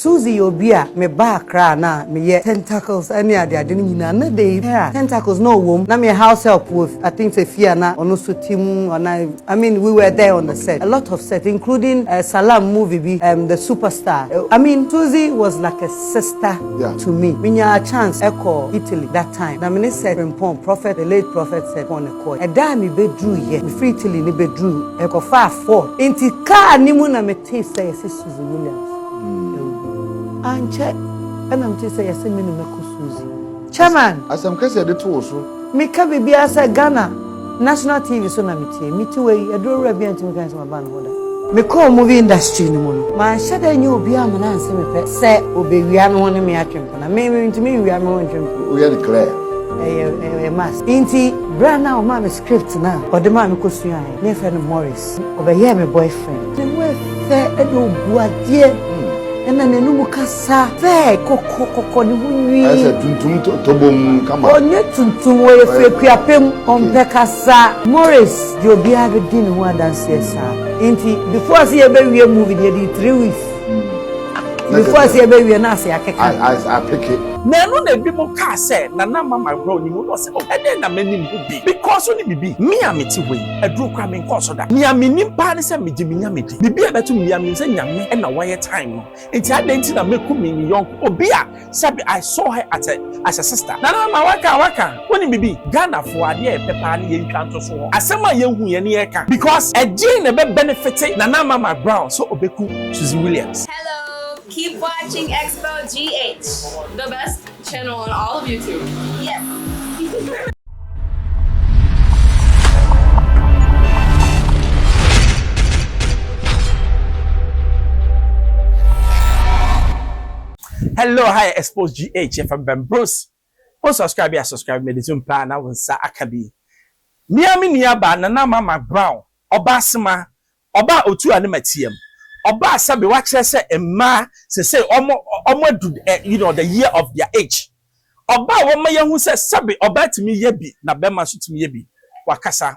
Suzzy obia me ba kra na me ye tentacles any ade ade nyina na dey tentacles no wom na me house help with I think say fear na ono so team I mean we were there on the set, a lot of set including Salam movie the superstar. I mean Suzzy was like a sister to me. Minya a chance echo Italy that time na me said prophet, the late prophet said on the court e da me bedru ye me free Italy ni bedru e ko fa afford inti car ni mu na me taste say Suzzy Williams anche and I'm just say yes me no Suzzy chairman as I'm case dey to so me ka bibia say Ghana national TV so na me tie we e do ra bia ntimi kan say ma ban hoda me call movie industry ni mo no ma shada nyi obi amana anse me pe say obewia no ne me atwempo na me ntimi wia me wontwempo we are clear mas inti brana o ma me script na o de ma me kosua ai me fe no Morris obeye me boyfriend ne we fe e do buadie ena nenu mukasa fe kokoko ni hunwi asa tuntum tobom kama onye tuntum wo ye fe kuapem ompe kasa Morris di obi abedi ne ho adanse esa inti before say be wie movie dey 3 weeks before say be wie na say akeka I pick it na no na bi mo ka say na Mcbrown ni mo no say o ede na manim bi because oni bibi me ameti we aduru kwa me nkoso da me ameni pa ne say meji me nyamedi bibi abetu me ameni say nyame e na wire time no enti adenti na meku me ni yonko obi a sabi I saw her as a sister na waka oni bibi Ghana fo ade e pepa ne ye ntwa nto so asema ye hu ye ne ye ka because eje na be benefit na Mcbrown so obeku Suzzy Williams. Keep watching Xposed GH, the best channel on all of YouTube. Yes. Hello, hi, Xposed GH from Bruce. Subscribe, meditation plan. I will say Akabi. Miami Niaba, Nana Mcbrown, Obasima, Oba Otu Animatium. Oba sabi watch say emma say you know the year of their age. Oba wo maye hu say sabi oba timi ye bi na bema so timi ye bi wakasa.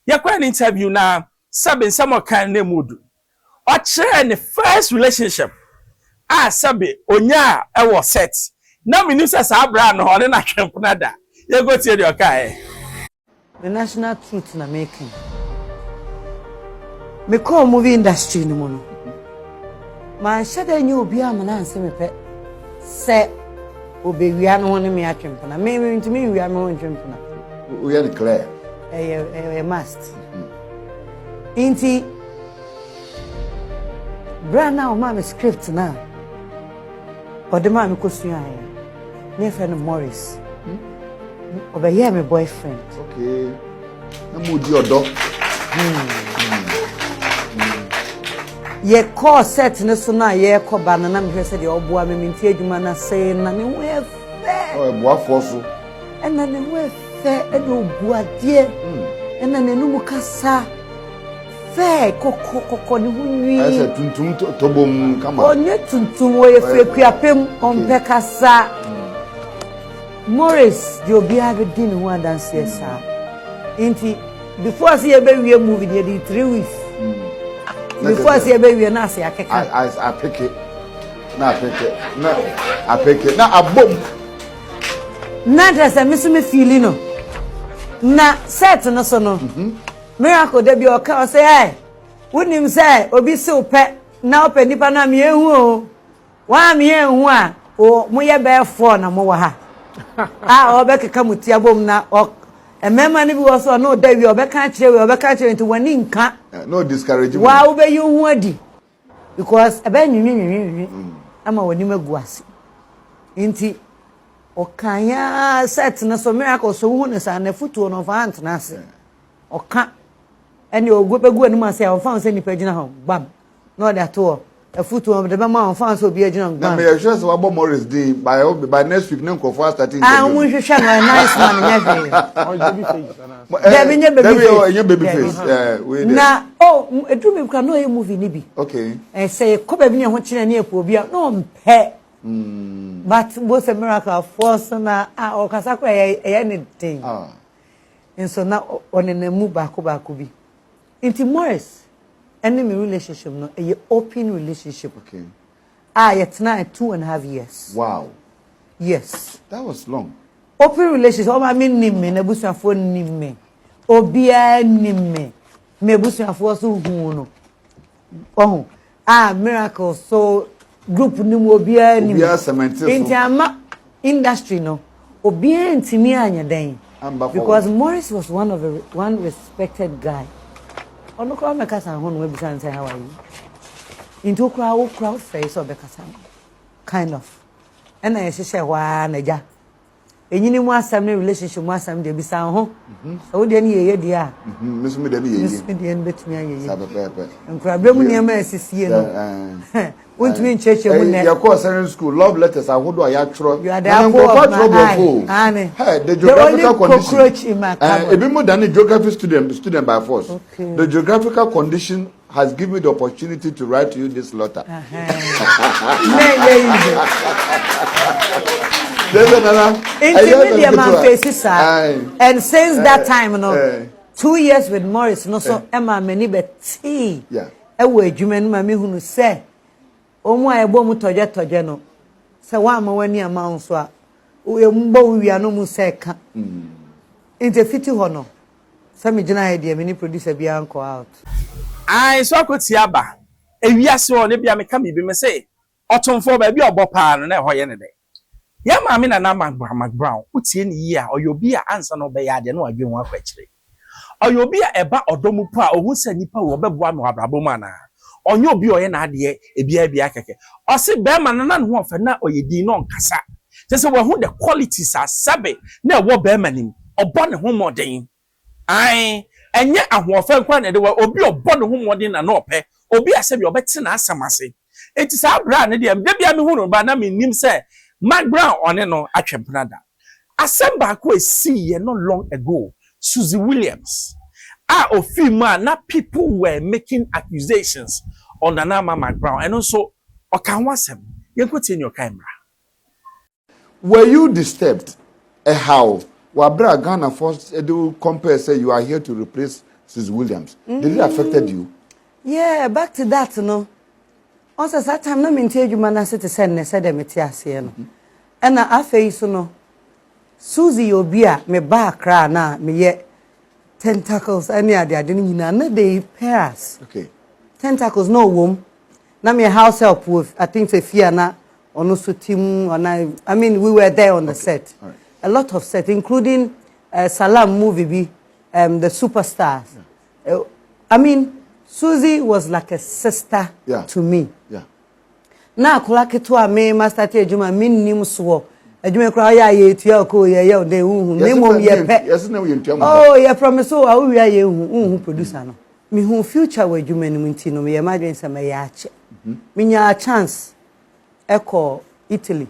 Ye kwa an interview na sabi some kind na mood. O chere ne first relationship. Sabi onya e was set. Na me say sa abra no ho na twempna da. Ye go tie de okai. The national truth na making. Me call movie industry ni mo no ma shada nyi obi amana anse me pe se obewia no ne me atwempo na me ntimi wia me wontwempo na we are clear must inti brana o ma me script na o de ma me kosua ai me fe no Morris obeye me boyfriend okay na mo di odo ye call set ne so na ye call banana me hwese de oboa me minti adwuma na say na ne we fe o boa foso ena ne we fe e do buadie ena ne nu mukasa fe kokoko ni hunwi asa tuntum tobom kama onye tuntum wo ye fe kuapem ompe kasa Morris di obi abedi ne ho adanse esa inti before say be wie movie dey 3 weeks before say be na say akeka I pick it na pick it na I pick it na abom na dress me so me feel no na set no so no miracle dey be o ka say eh wonim say obi se ope na ope nipa na me ehu o wa me ehu a o mo ye be 4 na mo wa ha o be keka mutia bom na emema ni bi wo so no da wi obeka kire nti wani nka no discouragement wa wo be yu hu adi because ebe nwinwi ama wani maguase nti okanya set na so miracle so hu ne sa na futuo no fa ant na ase oka eni ogwepegu anu ma se o fa se nipa gina ho bam no da to futuo de be ma o fa se obi agina bam na me sure se wa bo Morris dey by next week na nkofo starting mo hwehwe na nice man nya baby face we dey na edu me kwa no e movie ni bi okay say ko ba bi ne ho kire na epo bia no mpe but both a miracle force na o kasa kwa anything and so na onenemu ba ko bi inti Morris any me relationship no a open relationship okay It's now 2.5 years. Wow. Yes. That was long. Open relationship. Oh, I mean, nimme. Nebusa for nimme. Obia nimme. Mebusa for so huno. Oh. Miracle. So group nimu obia nimme. Obia cemented. Inti industry no. Obia intimi anya den. Because Morris was one respected guy. Ono kwa mekasa hono webusa and say how are you? Into crowd face or bekasa. Kind of. And I say wa na ja. Enyini mu asam na relationship mu asam de bisa ho. So de na ye dia. Miss me de ye. Miss me de betumi aye. Sabe pepe. Nkura bre mu niam asisie no. Untumi ncheche mu ne. Ya ko secondary school love letters ahodo ya twro. You are the apple of my eye. Hey, the geographical condition. Cockroach in my cupboard. Ebi mo than a geography student by force. Okay. The geographical condition has given me the opportunity to write to you this letter. And since that time, 2 years with Morris, no so Emma many beti. Yeah. Ewe jumen mami hunu se. Omo ebo mu toje no. Se wa ma wani ama so a. We mbo wi ano mu se ka. Inte fiti ho no. Se me gina idea me ni producer bi anko out. Ai so akoti aba. Ewiase o ne bia me ka me bi me say. Otonfo ba bi obopa no na ho ye ne de. Ya maame na Mcbrown utie ni yi a oyobi a ansa no be ya de na wadwe ho akwachire. Oyobi a eba odomu po a ohun sa nipa wo beboa no abrabo ma na. Onye obi oye na ade ebia keke. Ose be ma na no ho fa na oyedi no nkasa. Tese wo hu the qualities are sabe na wo be ma nim. Obo ne ho moden. Ai enye ahofa kwa na de obi obo ne ho moden na no ope. Obi asebi obeti na asamase. Enti sa bra ne de bia me hu no ba na me nim se Mcbrown on no atwemprada. Assemble ko esi ye no long ago. Suzzy Williams. Na people were making accusations on the name Mcbrown. And also, Okanwasem. You could in your camera. Were you disturbed? How? Wabra Ghana first do compare say you are here to replace Suzzy Williams. Did it affected you? Yeah, back to that, no. Also, that time, no, me tell you, man, I said to send ne said them no. And I face no. Suzzy obia me ba kra na me ye tentacles any ade ade ni na dey pairs. Okay. Tentacles no womb. Na me house help with I think say fear na ono so team I mean we were there on the set. Right. A lot of set including Salam movie the superstars. Yeah. I mean Suzzy was like a sister to me. Yeah. Na akola keto me master tia juma min nim so. Adwuma kra ya ye tia ko ye de hu me mom ye pe. Yes na we ntia mo. Oh, ye promise so a we ye hu producer no. Me hu future we adwuma nim nti no me ye madwen se me ya ache. Me nya chance echo Italy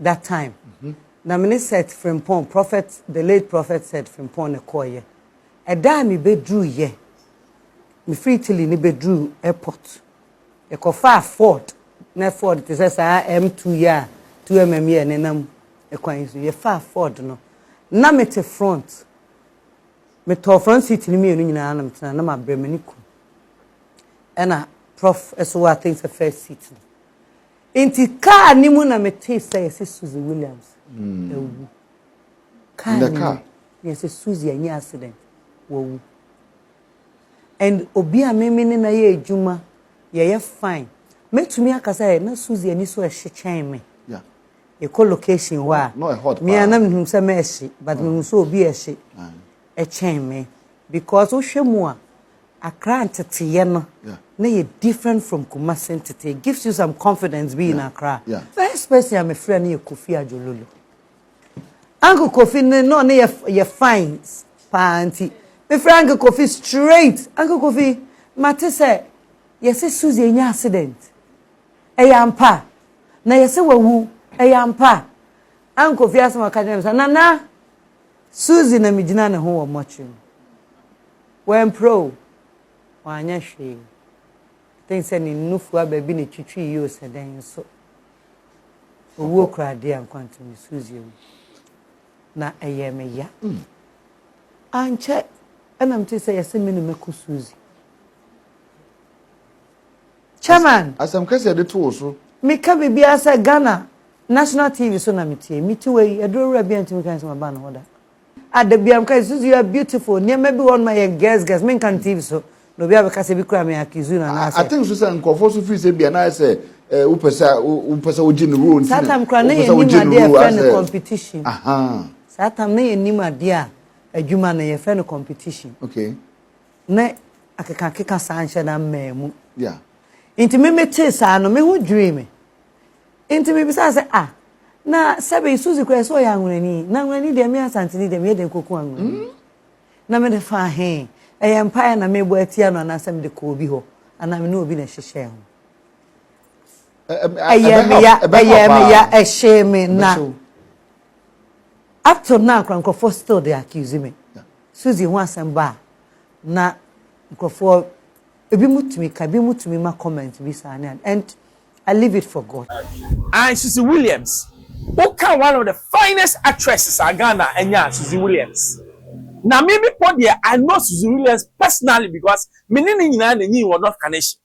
that time. Na me set Frimpong prophet the late prophet said Frimpong e koye. E da me bedru ye. Me free Italy ni bedru airport. E ko fa Ford. Na Ford it says M2 ya 2mm ye nenam e kwan so ye fa Ford no. Na me te front. Me to front seat ni me no nyina na me na ma bre me niku. E na prof eso I think the first seat. Inti car ni mu na me te say Suzzy Williams. In the car. Yes, Suzzy any accident. Wo. And obi a me na ye adwuma ye fine. Metumi akasa na Suzzy ani so ehyechen me. Yeah. E co location wa. No a hot. Me anam hum se me ehye, but me so obi ehye. Chen me because o hwemu a Accra ntete no. Yeah. Na ye different from Kumasi ntete. It gives you some confidence being in Accra. Yeah. First person I'm a friend ye Kofi Ajololo. Uncle Kofi no ye fine panty. Me friend Uncle Kofi straight. Uncle Kofi mate say yes Suzzy enya accident. Eyampa. Na yes wawu eyampa. Uncle Kofi asema kadem say nana Suzzy na mijina na ho wo mochi. When pro wanya hwe. Think say ni nufu ababi ne twitwi yi o sedan so. Owo kra de ankwanto mi Suzzy na eyeme ya. Anche enam te say yes me no meku Suzzy. Chairman. As I'm case the two so. Me ka bibi asa Ghana national TV so na metie. Miti we edro rabi anti me kan so ba na hoda. Adabiam ka Suzzy, you are beautiful. Near maybe one my girls men can TV so. No be able say be kra me accuse na I think so say nkofo so fi say bia na say upesa ojin rule nti. Satam kra na ye ni ma dey friend competition. Aha. Satam na ye ni ma dey a adwuma na ye friend competition. Okay. Na akeka sanche na memu. Yeah. Inti me mete sa no me hu dream. Inti me bisa say na sabe Suzzy kwa so ya nwani na nwani de me asantini de me de koku anwani. Na me de fa he empire na me bo atia no na asem de ko obi ho ana me no obi na hyehye ho. Ya shame na. Up to now Krankofo still they accuse me. Suzzy hu asem ba na Krankofo ebi mutumi ka bi mutumi ma comment bi sa and I leave it for God. And Suzzy Williams, who can one of the finest actresses in Ghana, and yeah, Suzzy Williams. Now, maybe for there, I know Suzzy Williams personally because meaning in any were not connection.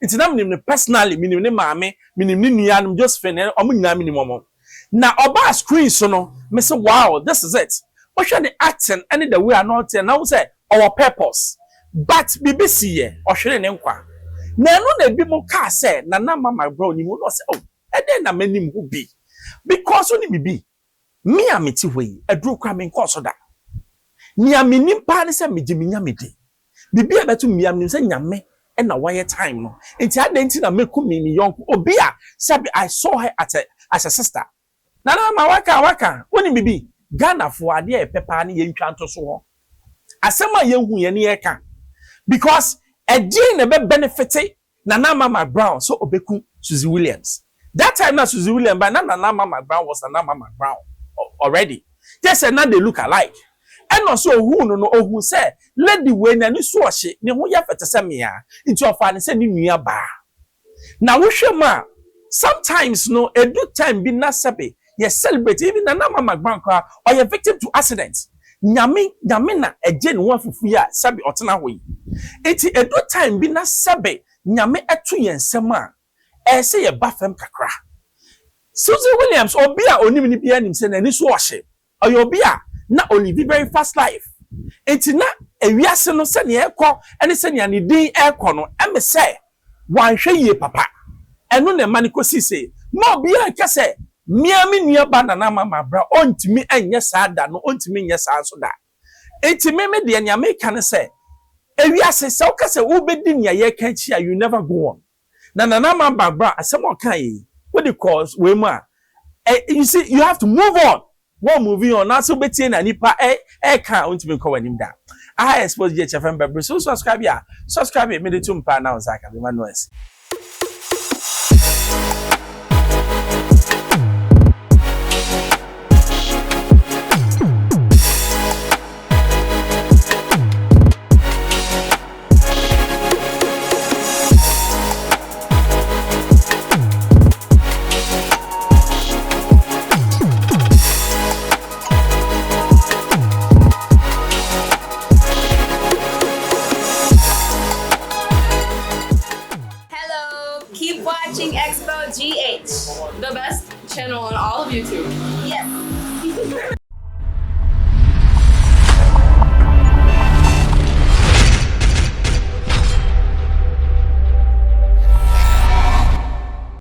It's not meaning personally, meaning mammy, meaning just finished or minimum. Now, about screen, so no, Mr. Wow, this is it. What should the acting any the way are not and now say our purpose. But BBC or shouldn't inquire. Now, no, the people can say, Nana, my bro, you will not say, oh, and then a many will be. Because only be me a miti way a drew cramming course of that. Nia minim pan say me jiminya midi. Bibi a betu me am say nyame and a wire time no. Enti adenti na me kumi mi yonku obia sabi I saw her as a sister. Nana ma waka woni bibi Ghana fo ade e pepa ne ye ntwa nto so ho. Asema ye hu ye ne ye ka. Because a gene be benefit Nana Mcbrown so obeku Suzzy Williams. That time na Suzzy Williams but Nana Mcbrown was Nana Mcbrown already. Just said now they look alike. And also who no who say let the way na ni so ohye ne ho ya fete se me a nti ofa ne se ni nua ba. Na wo hwema sometimes no a good time be na sebe ye celebrate even Nana Mcbrown kwa or you victim to accident. Nyame na eje ne wo afufu ya sebe otena hoyi. Enti a good time be na sebe nyame etu yensem a say ye bafem kakra. Suzzy Williams obi a onim ni bia nim se na ni so ohye. Obi a na olive very fast life. Enti na ewiase no se ne ekọ ene se ne din ekọ no em se wanhwe ye papa. Eno ne mani kosi se no obi a ka se miami nua ba Nana Mcbrown ontimi enye saa da no ontimi nye saa so da. Enti me de ne America ne se ewiase se o ka se wo bedi ne ye kan chi you never go on. Na Nana Mcbrown asem o kan yi what the cause we ma you see you have to move on. What moving on now so betie na nipa kan ontimi ko wanim da. I Xposed GHFM Bebro so subscribe me de tumpa na Osaka be manuals. Keep watching Xposed GH, the best channel on all of YouTube. Yes.